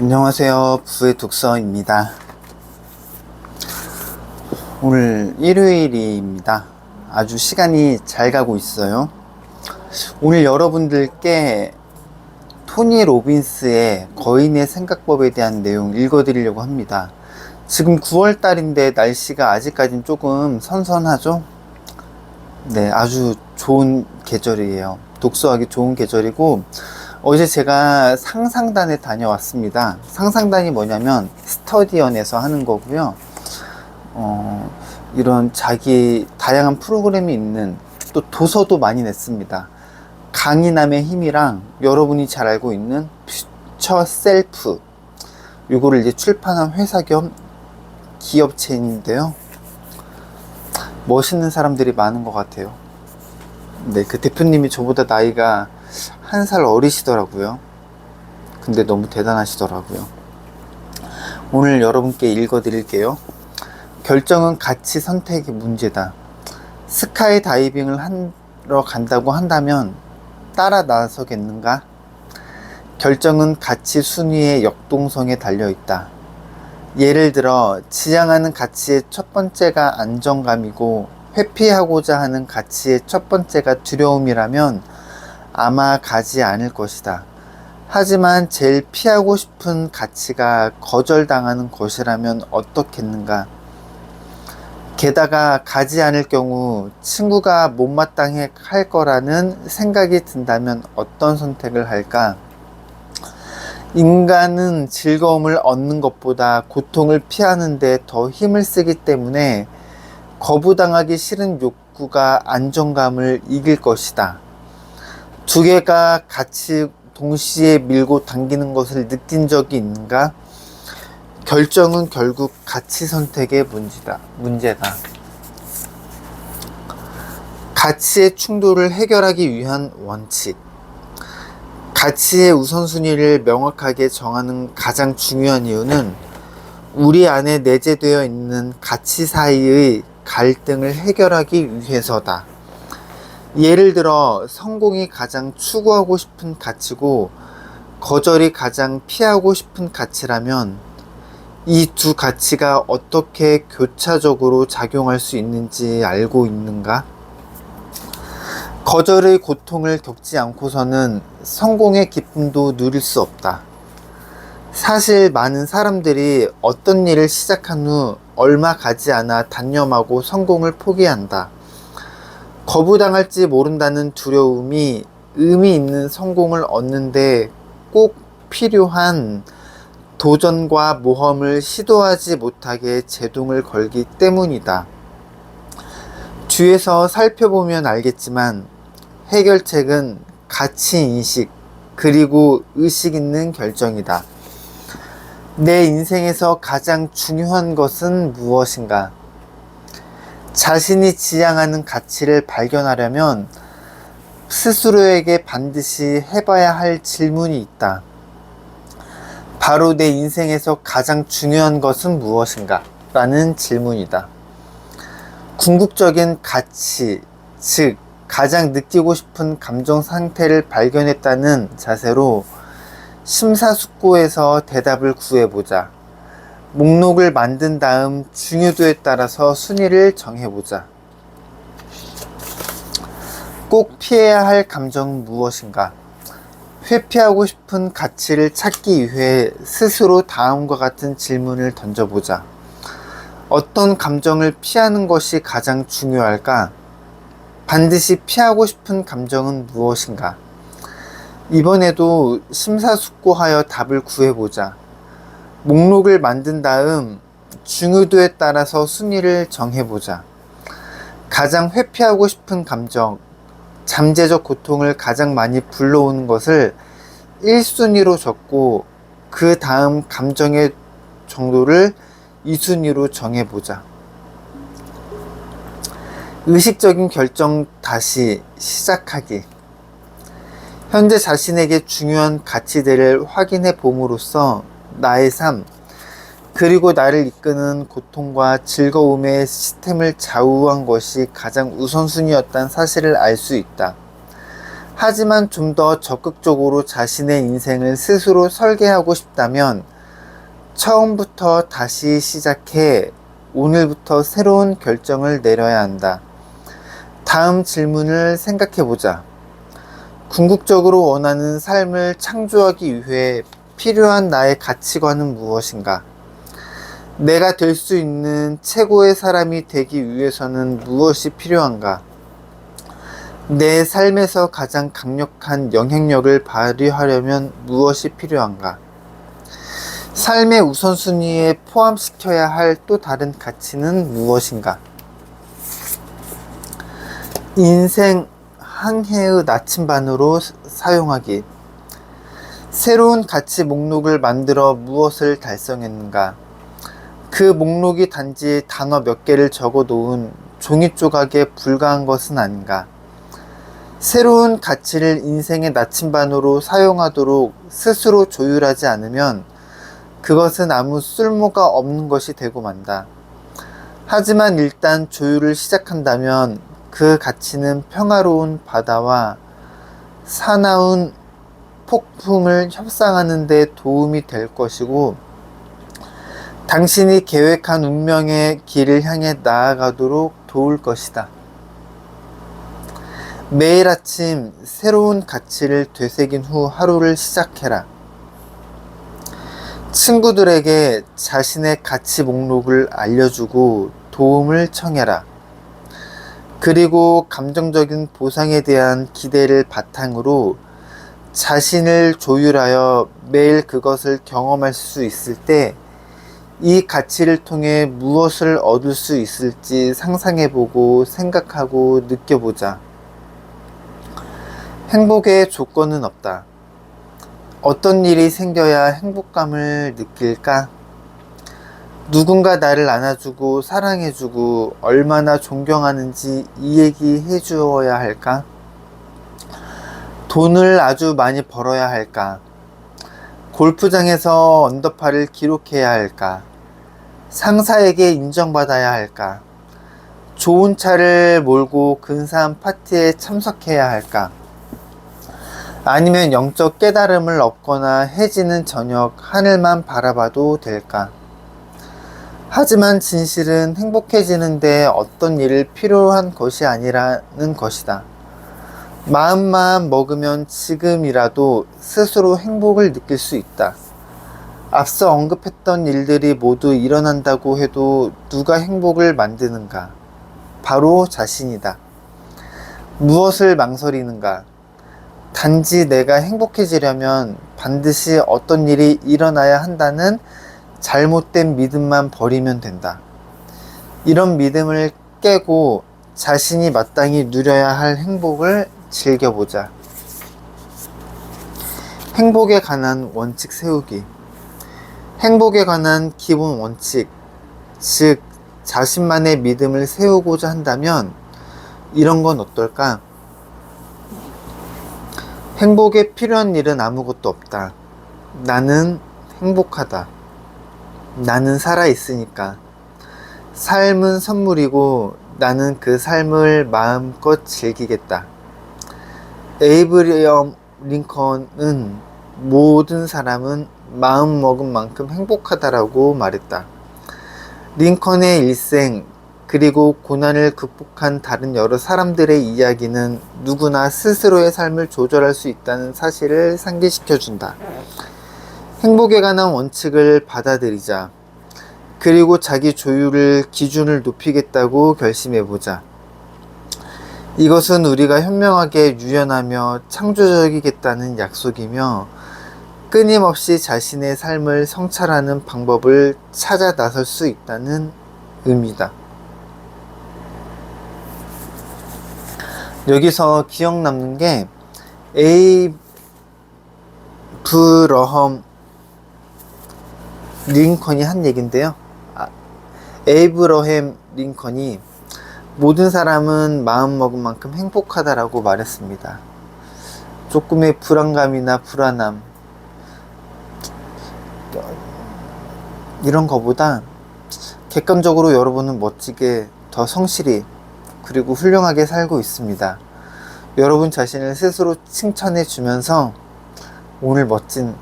안녕하세요. 부의 독서입니다. 오늘 일요일입니다. 아주 시간이 잘 가고 있어요. 오늘 여러분들께 토니 로빈스의 거인의 생각법에 대한 내용 읽어드리려고 합니다. 지금 9월달인데 날씨가 아직까진 조금 선선하죠? 네, 아주 좋은 계절이에요. 독서하기 좋은 계절이고, 어제 제가 상상단에 다녀왔습니다. 상상단이 뭐냐면 스터디언에서 하는 거고요. 이런 자기 다양한 프로그램이 있는, 또 도서도 많이 냈습니다. 강인함의 힘이랑 여러분이 잘 알고 있는 퓨처 셀프, 요거를 이제 출판한 회사 겸 기업체인데요. 멋있는 사람들이 많은 것 같아요. 네, 그 대표님이 저보다 나이가 1살 어리시더라고요. 근데 너무 대단하시더라고요. 오늘 여러분께 읽어 드릴게요. 결정은 가치 선택의 문제다. 스카이 다이빙을 하러 간다고 한다면 따라 나서겠는가? 결정은 가치 순위의 역동성에 달려 있다. 예를 들어 지향하는 가치의 첫 번째가 안정감이고 회피하고자 하는 가치의 첫 번째가 두려움이라면 아마 가지 않을 것이다. 하지만 제일 피하고 싶은 가치가 거절당하는 것이라면 어떻겠는가? 게다가 가지 않을 경우 친구가 못마땅해 할 거라는 생각이 든다면 어떤 선택을 할까? 인간은 즐거움을 얻는 것보다 고통을 피하는 데 더 힘을 쓰기 때문에 거부당하기 싫은 욕구가 안정감을 이길 것이다. 두 개가 같이 동시에 밀고 당기는 것을 느낀 적이 있는가? 결정은 결국 가치 선택의 문제다. 가치의 충돌을 해결하기 위한 원칙. 가치의 우선순위를 명확하게 정하는 가장 중요한 이유는 우리 안에 내재되어 있는 가치 사이의 갈등을 해결하기 위해서다. 예를 들어 성공이 가장 추구하고 싶은 가치고 거절이 가장 피하고 싶은 가치라면 이 두 가치가 어떻게 교차적으로 작용할 수 있는지 알고 있는가? 거절의 고통을 겪지 않고서는 성공의 기쁨도 누릴 수 없다. 사실 많은 사람들이 어떤 일을 시작한 후 얼마 가지 않아 단념하고 성공을 포기한다. 거부당할지 모른다는 두려움이 의미 있는 성공을 얻는데 꼭 필요한 도전과 모험을 시도하지 못하게 제동을 걸기 때문이다. 뒤에서 살펴보면 알겠지만 해결책은 가치인식 그리고 의식 있는 결정이다. 내 인생에서 가장 중요한 것은 무엇인가? 자신이 지향하는 가치를 발견하려면 스스로에게 반드시 해봐야 할 질문이 있다. 바로 내 인생에서 가장 중요한 것은 무엇인가? 라는 질문이다. 궁극적인 가치, 즉 가장 느끼고 싶은 감정 상태를 발견했다는 자세로 심사숙고해서 대답을 구해보자. 목록을 만든 다음 중요도에 따라서 순위를 정해보자. 꼭 피해야 할 감정은 무엇인가? 회피하고 싶은 가치를 찾기 위해 스스로 다음과 같은 질문을 던져보자. 어떤 감정을 피하는 것이 가장 중요할까? 반드시 피하고 싶은 감정은 무엇인가? 이번에도 심사숙고하여 답을 구해보자. 목록을 만든 다음 중요도에 따라서 순위를 정해보자. 가장 회피하고 싶은 감정, 잠재적 고통을 가장 많이 불러오는 것을 1순위로 적고 그 다음 감정의 정도를 2순위로 정해보자. 의식적인 결정 다시 시작하기. 현재 자신에게 중요한 가치들을 확인해 봄으로써 나의 삶, 그리고 나를 이끄는 고통과 즐거움의 시스템을 좌우한 것이 가장 우선순위였다는 사실을 알 수 있다. 하지만 좀 더 적극적으로 자신의 인생을 스스로 설계하고 싶다면 처음부터 다시 시작해 오늘부터 새로운 결정을 내려야 한다. 다음 질문을 생각해 보자. 궁극적으로 원하는 삶을 창조하기 위해 필요한 나의 가치관은 무엇인가? 내가 될 수 있는 최고의 사람이 되기 위해서는 무엇이 필요한가? 내 삶에서 가장 강력한 영향력을 발휘하려면 무엇이 필요한가? 삶의 우선순위에 포함시켜야 할 또 다른 가치는 무엇인가? 인생 한 해의 나침반으로 사용하기. 새로운 가치 목록을 만들어 무엇을 달성했는가? 그 목록이 단지 단어 몇 개를 적어 놓은 종이 조각에 불과한 것은 아닌가? 새로운 가치를 인생의 나침반으로 사용하도록 스스로 조율하지 않으면 그것은 아무 쓸모가 없는 것이 되고 만다. 하지만 일단 조율을 시작한다면 그 가치는 평화로운 바다와 사나운 폭풍을 협상하는 데 도움이 될 것이고 당신이 계획한 운명의 길을 향해 나아가도록 도울 것이다. 매일 아침 새로운 가치를 되새긴 후 하루를 시작해라. 친구들에게 자신의 가치 목록을 알려주고 도움을 청해라. 그리고 감정적인 보상에 대한 기대를 바탕으로 자신을 조율하여 매일 그것을 경험할 수 있을 때 이 가치를 통해 무엇을 얻을 수 있을지 상상해보고 생각하고 느껴보자. 행복의 조건은 없다. 어떤 일이 생겨야 행복감을 느낄까? 누군가 나를 안아주고 사랑해주고 얼마나 존경하는지 이 얘기 해주어야 할까? 돈을 아주 많이 벌어야 할까? 골프장에서 언더파를 기록해야 할까? 상사에게 인정받아야 할까? 좋은 차를 몰고 근사한 파티에 참석해야 할까? 아니면 영적 깨달음을 얻거나 해지는 저녁 하늘만 바라봐도 될까? 하지만 진실은 행복해지는데 어떤 일을 필요한 것이 아니라는 것이다. 마음만 먹으면 지금이라도 스스로 행복을 느낄 수 있다. 앞서 언급했던 일들이 모두 일어난다고 해도 누가 행복을 만드는가? 바로 자신이다. 무엇을 망설이는가? 단지 내가 행복해지려면 반드시 어떤 일이 일어나야 한다는 잘못된 믿음만 버리면 된다. 이런 믿음을 깨고 자신이 마땅히 누려야 할 행복을 즐겨보자. 행복에 관한 원칙 세우기. 행복에 관한 기본 원칙, 즉 자신만의 믿음을 세우고자 한다면 이런 건 어떨까? 행복에 필요한 일은 아무것도 없다. 나는 행복하다. 나는 살아있으니까. 삶은 선물이고 나는 그 삶을 마음껏 즐기겠다. 에이브리엄 링컨은 모든 사람은 마음먹은 만큼 행복하다라고 말했다. 링컨의 일생 그리고 고난을 극복한 다른 여러 사람들의 이야기는 누구나 스스로의 삶을 조절할 수 있다는 사실을 상기시켜준다. 행복에 관한 원칙을 받아들이자. 그리고 자기 조율을 기준을 높이겠다고 결심해보자. 이것은 우리가 현명하게 유연하며 창조적이겠다는 약속이며 끊임없이 자신의 삶을 성찰하는 방법을 찾아 나설 수 있다는 의미다. 여기서 기억 남는 게 에이브러험 링컨이 한 얘긴데요. 에이브러햄 링컨이 모든 사람은 마음먹은 만큼 행복하다라고 말했습니다. 조금의 불안감이나 불안함 이런 거보다 객관적으로 여러분은 멋지게 더 성실히 그리고 훌륭하게 살고 있습니다. 여러분 자신을 스스로 칭찬해 주면서 오늘 멋진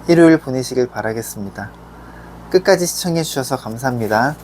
일요일 보내시길 바라겠습니다. 끝까지 시청해 주셔서 감사합니다.